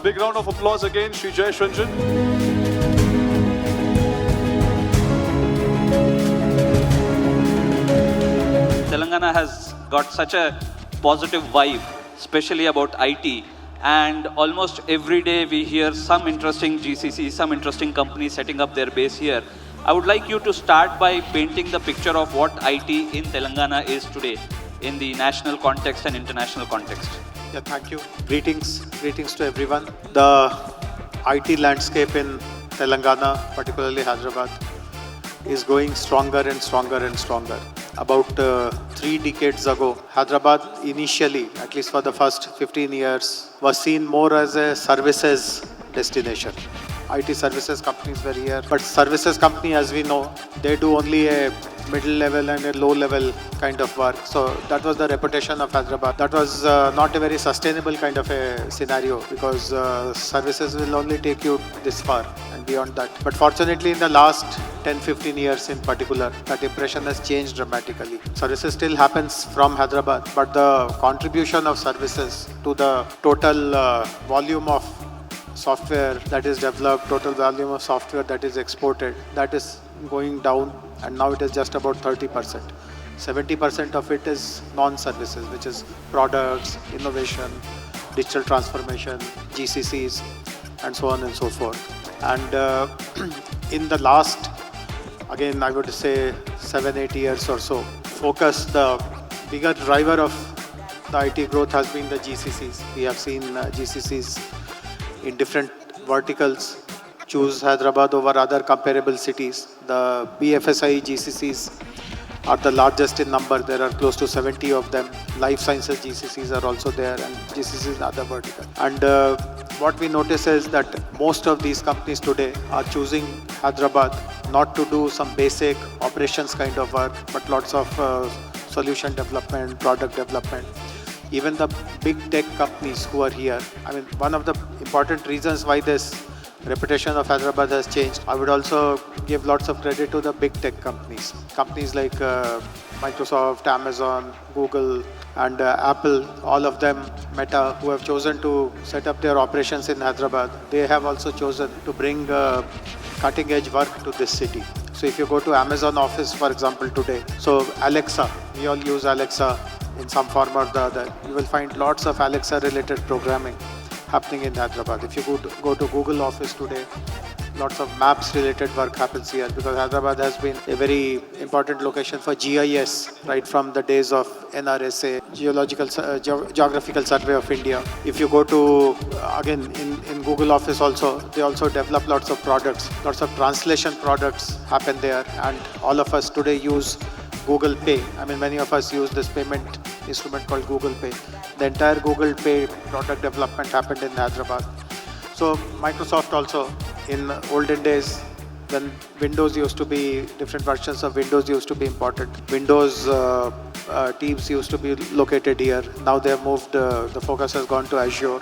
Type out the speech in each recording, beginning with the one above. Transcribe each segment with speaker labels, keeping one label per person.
Speaker 1: big round of applause again, Shri Jayesh Ranjan.
Speaker 2: Telangana has got such a positive vibe, especially about IT. And almost every day we hear some interesting GCC, some interesting companies setting up their base here. I would like you to start by painting the picture of what IT in Telangana is today in the national context and international context.
Speaker 3: Yeah, thank you. Greetings to everyone. The IT landscape in Telangana, particularly Hyderabad, is going stronger and stronger and stronger. About 3 decades ago, Hyderabad initially, at least for the first 15 years, was seen more as a services destination. IT services companies were here, but services company, as we know, they do only a middle level and a low level kind of work. So that was the reputation of Hyderabad. That was not a very sustainable kind of a scenario, because services will only take you this far and beyond that. But fortunately, in the last 10-15 years in particular, that impression has changed dramatically. Services still happens from Hyderabad, but the contribution of services to the total volume of software that is developed, total volume of software that is exported, that is going down, and now it is just about 30%. 70% of it is non-services, which is products, innovation, digital transformation, GCCs, and so on and so forth. And in the last, again, I would say 7-8 years or so, the bigger driver of the IT growth has been the GCCs. We have seen GCCs in different verticals choose Hyderabad over other comparable cities. The BFSI GCCs are the largest in number. There are close to 70 of them. Life sciences GCCs are also there, and GCCs in other verticals. And what we notice is that most of these companies today are choosing Hyderabad not to do some basic operations kind of work, but lots of solution development, product development. Even the big tech companies who are here, I mean, one of the important reasons why this reputation of Hyderabad has changed, I would also give lots of credit to the big tech companies. Companies like Microsoft, Amazon, Google, and Apple, all of them, Meta, who have chosen to set up their operations in Hyderabad. They have also chosen to bring cutting edge work to this city. So if you go to Amazon office, for example, today, so Alexa, we all use Alexa in some form or the other. You will find lots of Alexa related programming happening in Hyderabad. If you go to Google office today, lots of maps related work happens here, because Hyderabad has been a very important location for GIS right from the days of NRSA, Geographical Survey of India. If you go to, again, in Google office also, they also develop lots of products, lots of translation products happen there, and all of us today use Google Pay. I mean, many of us use this payment instrument called Google Pay. The entire Google Pay product development happened in Hyderabad. So Microsoft also, in olden days, when Windows used to be, different versions of Windows used to be important. Windows teams used to be located here. Now they have moved, the focus has gone to Azure.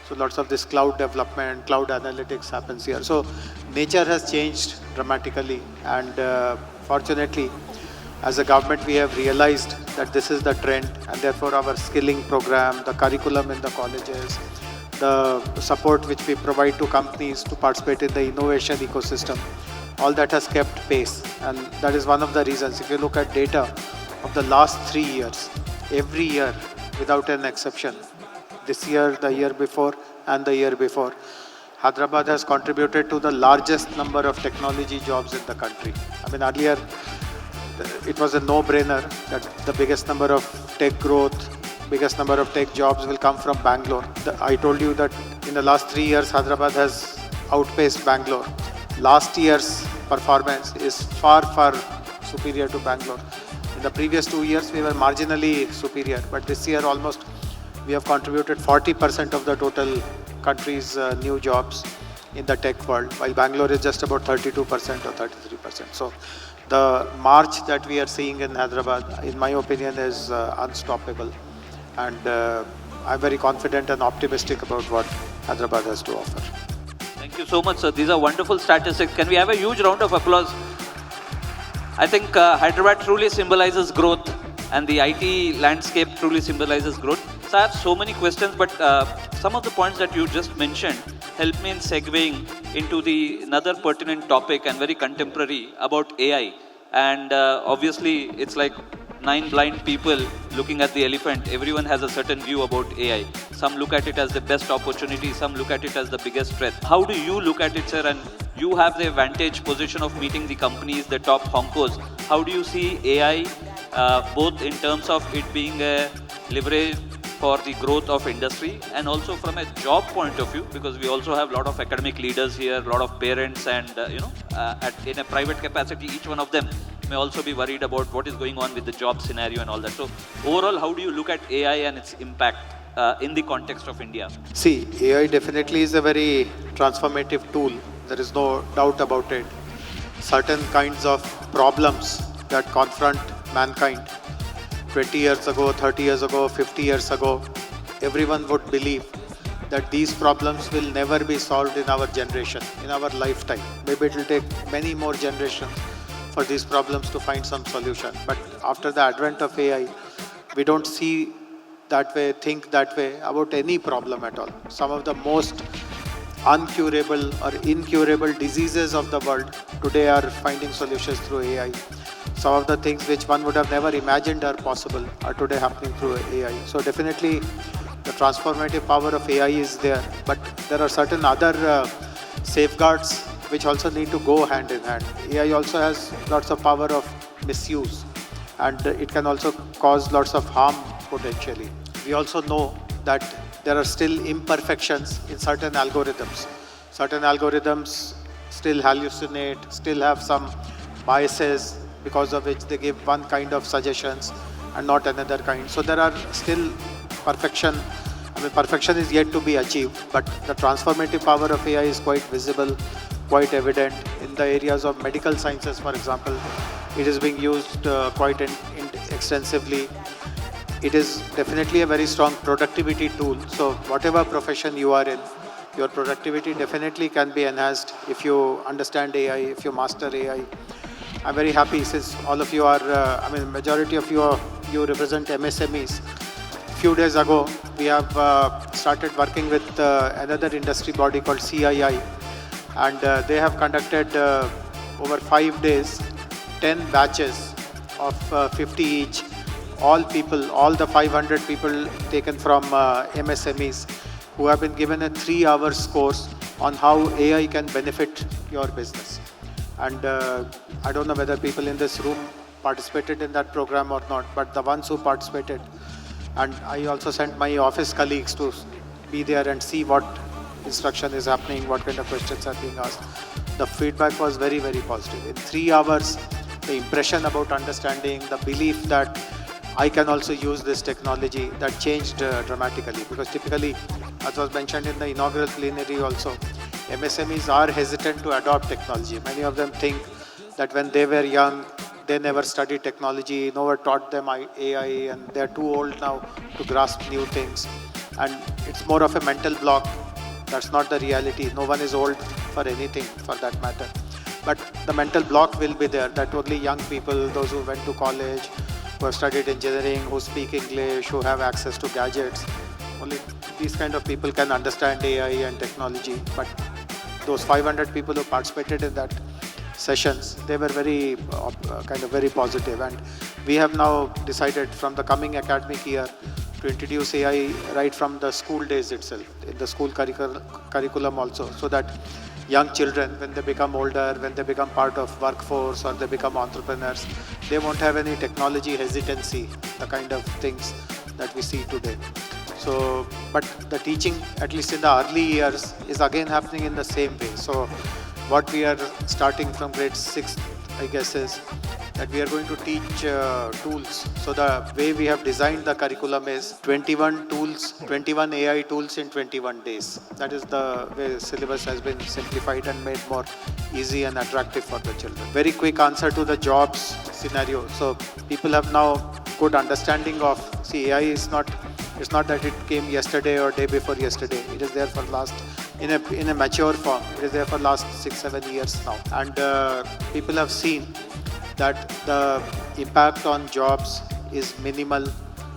Speaker 3: So lots of this cloud development, cloud analytics happens here. So nature has changed dramatically, and fortunately, as a government, we have realized that this is the trend, and therefore our skilling program, the curriculum in the colleges, the support which we provide to companies to participate in the innovation ecosystem, all that has kept pace. And that is one of the reasons. If you look at data of the last 3 years, every year, without an exception, this year, the year before, and the year before, Hyderabad has contributed to the largest number of technology jobs in the country. I mean, earlier, it was a no-brainer that the biggest number of tech growth, biggest number of tech jobs will come from Bangalore. I told you that in the last 3 years, Hyderabad has outpaced Bangalore. Last year's performance is far, far superior to Bangalore. In the previous 2 years, we were marginally superior, but this year almost we have contributed 40% of the total country's new jobs in the tech world, while Bangalore is just about 32% or 33%. So the march that we are seeing in Hyderabad, in my opinion, is unstoppable. And I'm very confident and optimistic about what Hyderabad has to offer.
Speaker 2: Thank you so much, sir. These are wonderful statistics. Can we have a huge round of applause? I think Hyderabad truly symbolizes growth, and the IT landscape truly symbolizes growth. So I have so many questions, but some of the points that you just mentioned help me in segueing into the another pertinent topic and very contemporary about AI. And obviously, it's like nine blind people looking at the elephant. Everyone has a certain view about AI. Some look at it as the best opportunity, some look at it as the biggest threat. How do you look at it, sir? And you have the advantage position of meeting the companies, the top honkos. How do you see AI, both in terms of it being a leverage for the growth of industry and also from a job point of view, because we also have a lot of academic leaders here, a lot of parents, and in a private capacity, each one of them may also be worried about what is going on with the job scenario and all that. So overall, how do you look at AI and its impact in the context of India?
Speaker 3: See, AI definitely is a very transformative tool. There is no doubt about it. Certain kinds of problems that confront mankind 20 years ago, 30 years ago, 50 years ago, everyone would believe that these problems will never be solved in our generation, in our lifetime. Maybe it will take many more generations for these problems to find some solution. But after the advent of AI, we don't see that way, think that way about any problem at all. Some of the most uncurable or incurable diseases of the world today are finding solutions through AI. Some of the things which one would have never imagined are possible are today happening through AI. So definitely the transformative power of AI is there, but there are certain other safeguards which also need to go hand in hand. AI also has lots of power of misuse, and it can also cause lots of harm potentially. We also know that there are still imperfections in certain algorithms. Certain algorithms still hallucinate, still have some biases, because of which they give one kind of suggestions and not another kind. So there are still perfection is yet to be achieved, but the transformative power of AI is quite visible, quite evident. In the areas of medical sciences, for example, it is being used quite extensively. It is definitely a very strong productivity tool. So whatever profession you are in, your productivity definitely can be enhanced if you understand AI, if you master AI. I'm very happy since all of you are, majority of you represent MSMEs. Few days ago, we have started working with another industry body called CII, and they have conducted over 5 days, 10 batches of 50 each. All the 500 people taken from MSMEs who have been given a 3-hour course on how AI can benefit your business. And I don't know whether people in this room participated in that program or not, but the ones who participated, and I also sent my office colleagues to be there and see what instruction is happening, what kind of questions are being asked. The feedback was very, very positive. In 3 hours, the impression about understanding, the belief that I can also use this technology, that changed dramatically. Because typically, as was mentioned in the inaugural plenary also, MSMEs are hesitant to adopt technology. Many of them think that when they were young, they never studied technology, no one taught them AI, and they're too old now to grasp new things. And it's more of a mental block. That's not the reality. No one is old for anything, for that matter. But the mental block will be there, that only young people, those who went to college, who have studied engineering, who speak English, who have access to gadgets, only these kind of people can understand AI and technology. But those 500 people who participated in that sessions, they were very very positive. And we have now decided from the coming academic year to introduce AI right from the school days itself, in the school curriculum also, so that young children, when they become older, when they become part of workforce or they become entrepreneurs, they won't have any technology hesitancy, the kind of things that we see today. So, but the teaching, at least in the early years, is again happening in the same way. So what we are starting from grade 6, I guess, is that we are going to teach tools. So the way we have designed the curriculum is 21 tools, 21 AI tools in 21 days. That is the way the syllabus has been simplified and made more easy and attractive for the children. Very quick answer to the jobs scenario. So people have now good understanding of, see, AI is not, it's not that it came yesterday or day before yesterday. It is there for last, in a mature form, it is there for last 6-7 years now. And people have seen that the impact on jobs is minimal,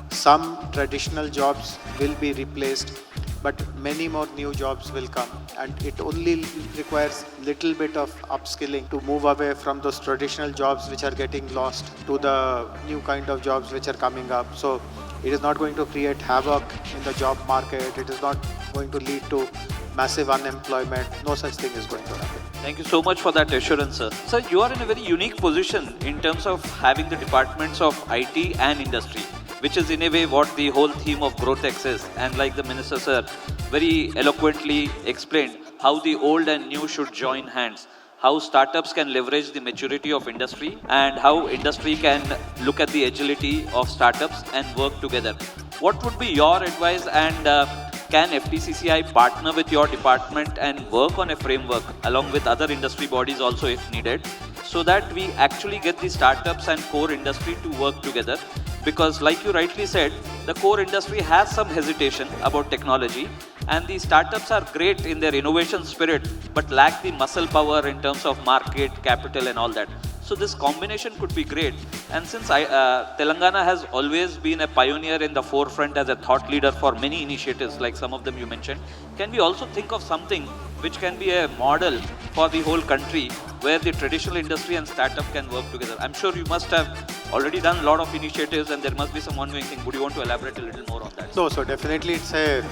Speaker 3: Some traditional jobs will be replaced, but many more new jobs will come, and it only requires little bit of upskilling to move away from those traditional jobs which are getting lost to the new kind of jobs which are coming up. So it is not going to create havoc in the job market. It is not going to lead to massive unemployment. No such thing is going to happen.
Speaker 2: Thank you so much for that assurance, sir. Sir, you are in a very unique position in terms of having the departments of IT and industry, which is in a way what the whole theme of GrowthX is. And like the Minister, sir, very eloquently explained how the old and new should join hands, how startups can leverage the maturity of industry, and how industry can look at the agility of startups and work together. What would be your advice, and can FTCCI partner with your department and work on a framework along with other industry bodies also if needed, so that we actually get the startups and core industry to work together? Because like you rightly said, the core industry has some hesitation about technology, and the startups are great in their innovation spirit but lack the muscle power in terms of market, capital and all that. So this combination could be great. And since Telangana has always been a pioneer in the forefront as a thought leader for many initiatives, like some of them you mentioned, can we also think of something which can be a model for the whole country where the traditional industry and startup can work together? I'm sure you must have already done a lot of initiatives and there must be some ongoing thing. Would you want to elaborate a little more on that?
Speaker 3: So definitely it's a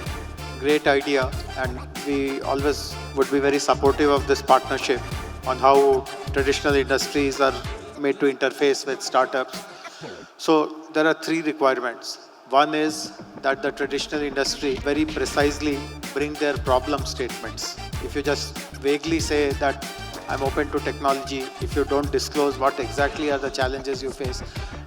Speaker 3: great idea, and we always would be very supportive of this partnership on how traditional industries are made to interface with startups. So there are three requirements. One is that the traditional industry very precisely bring their problem statements. If you just vaguely say that I'm open to technology, if you don't disclose what exactly are the challenges you face,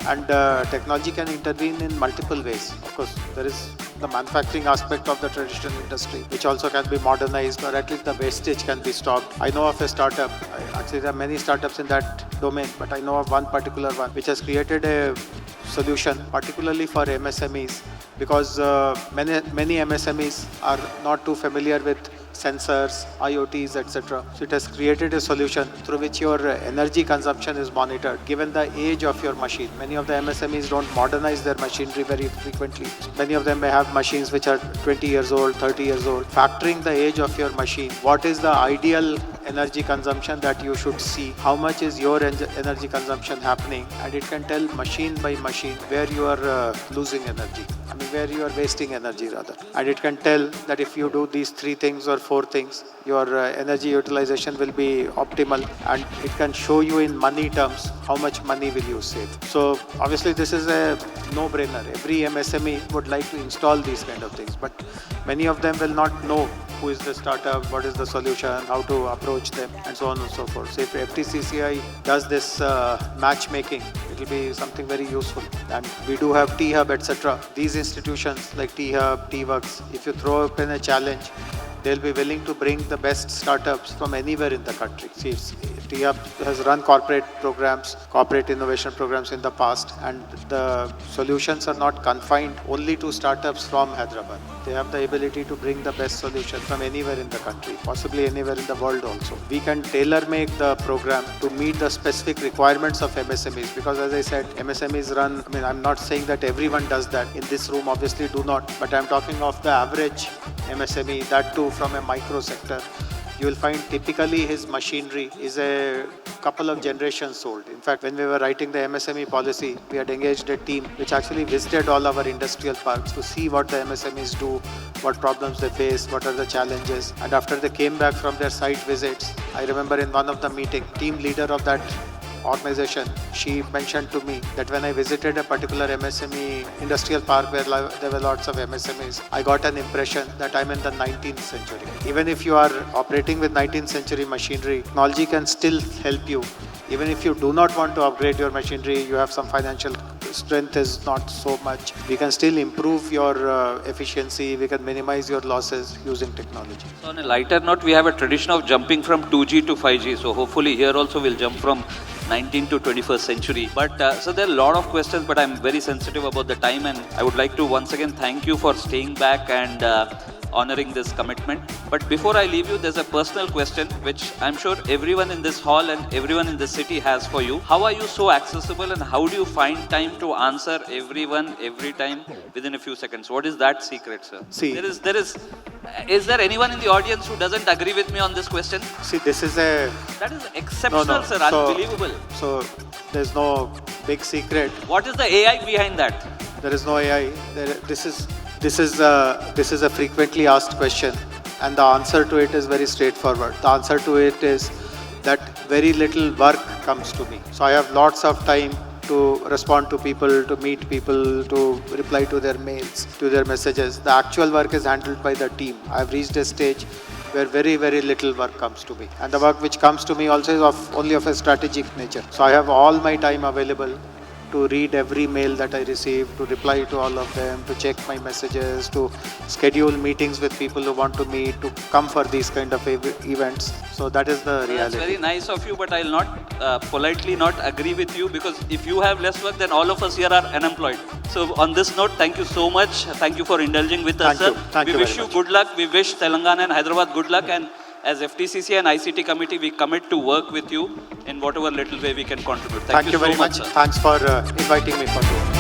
Speaker 3: and technology can intervene in multiple ways. Of course, there is the manufacturing aspect of the traditional industry, which also can be modernized, or at least the wastage can be stopped. I know of a startup, actually there are many startups in that domain, but I know of one particular one which has created a solution particularly for MSMEs, because many MSMEs are not too familiar with sensors, IoTs, etc. So it has created a solution through which your energy consumption is monitored given the age of your machine. Many of the MSMEs don't modernize their machinery very frequently. Many of them may have machines which are 20 years old, 30 years old. Factoring the age of your machine, what is the ideal energy consumption that you should see, how much is your energy consumption happening, and it can tell machine by machine where you are losing energy. Where you are wasting energy rather. And it can tell that if you do these three things or four things, your energy utilization will be optimal, and it can show you in money terms how much money will you save. So obviously this is a no-brainer. Every MSME would like to install these kind of things, but many of them will not know who is the startup, what is the solution, how to approach them, and so on and so forth. So if FTCCI does this matchmaking, it will be something very useful. And we do have T-Hub, etc. These institutions like T-Hub, T-Works, if you throw open a challenge, they'll be willing to bring the best startups from anywhere in the country. See, T-Hub has run corporate programs, corporate innovation programs in the past, and the solutions are not confined only to startups from Hyderabad. They have the ability to bring the best solution from anywhere in the country, possibly anywhere in the world also. We can tailor-make the program to meet the specific requirements of MSMEs, because as I said, MSMEs run, I'm not saying that everyone does that. In this room, obviously do not, but I'm talking of the average MSME, that too from a micro sector. You will find typically his machinery is a couple of generations old. In fact, when we were writing the MSME policy, we had engaged a team which actually visited all our industrial parks to see what the MSMEs do, what problems they face, what are the challenges. And after they came back from their site visits, I remember in one of the meetings, team leader of that organization, she mentioned to me that when I visited a particular MSME industrial park where there were lots of MSMEs, I got an impression that I'm in the 19th century. Even if you are operating with 19th century machinery, technology can still help you. Even if you do not want to upgrade your machinery, you have some financial strength is not so much, we can still improve your efficiency, we can minimize your losses using technology.
Speaker 2: So on a lighter note, we have a tradition of jumping from 2G to 5G. So hopefully here also we'll jump from 19th to 21st century. But so there are a lot of questions, but I'm very sensitive about the time, and I would like to once again thank you for staying back and honoring this commitment. But before I leave you, there's a personal question which I'm sure everyone in this hall and everyone in this city has for you. How are you so accessible and how do you find time to answer everyone every time within a few seconds? What is that secret, sir?
Speaker 3: See,
Speaker 2: is there anyone in the audience who doesn't agree with me on this question?
Speaker 3: See, this is a...
Speaker 2: That is exceptional,
Speaker 3: No, no.
Speaker 2: sir.
Speaker 3: So-
Speaker 2: Unbelievable.
Speaker 3: So, there's no big secret.
Speaker 2: What is the AI behind that?
Speaker 3: There is no AI. This is a frequently asked question, and the answer to it is very straightforward. The answer to it is that very little work comes to me. So I have lots of time to respond to people, to meet people, to reply to their mails, to their messages. The actual work is handled by the team. I've reached a stage where very, very little work comes to me. And the work which comes to me also is only of a strategic nature. So I have all my time available to read every mail that I receive, to reply to all of them, to check my messages, to schedule meetings with people who want to meet, to come for these kind of events. So that is the reality.
Speaker 2: That's very nice of you, but I'll not politely not agree with you, because if you have less work, then all of us here are unemployed. So on this note, thank you so much. Thank you for indulging with us, sir.
Speaker 3: Thank you
Speaker 2: We wish
Speaker 3: very
Speaker 2: you good luck. We wish Telangana and Hyderabad good luck. And as FTCCI and ICT committee, we commit to work with you in whatever little way we can contribute.
Speaker 3: Thank you
Speaker 2: so
Speaker 3: very much.
Speaker 2: sir.
Speaker 3: Thanks for inviting me for this.